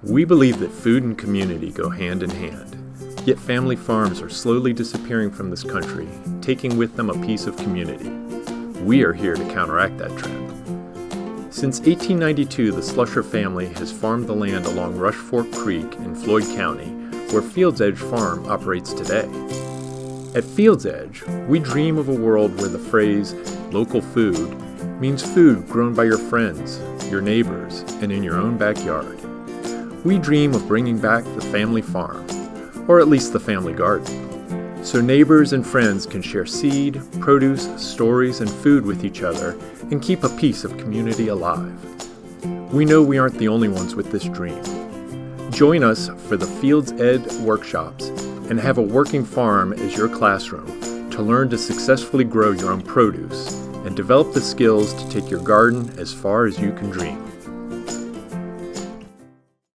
We believe that food and community go hand in hand, yet family farms are slowly disappearing from this country, taking with them a piece of community. We are here to counteract that trend. Since 1892, the Slusher family has farmed the land along Rush Fork Creek in Floyd County, where Fields Edge Farm operates today. At Fields Edge, we dream of a world where the phrase local food means food grown by your friends, your neighbors, and in your own backyard. We dream of bringing back the family farm, or at least the family garden, so neighbors and friends can share seed, produce, stories, and food with each other and keep a piece of community alive. We know we aren't the only ones with this dream. Join us for the Fields Edge workshops and have a working farm as your classroom to learn to successfully grow your own produce and develop the skills to take your garden as far as you can dream.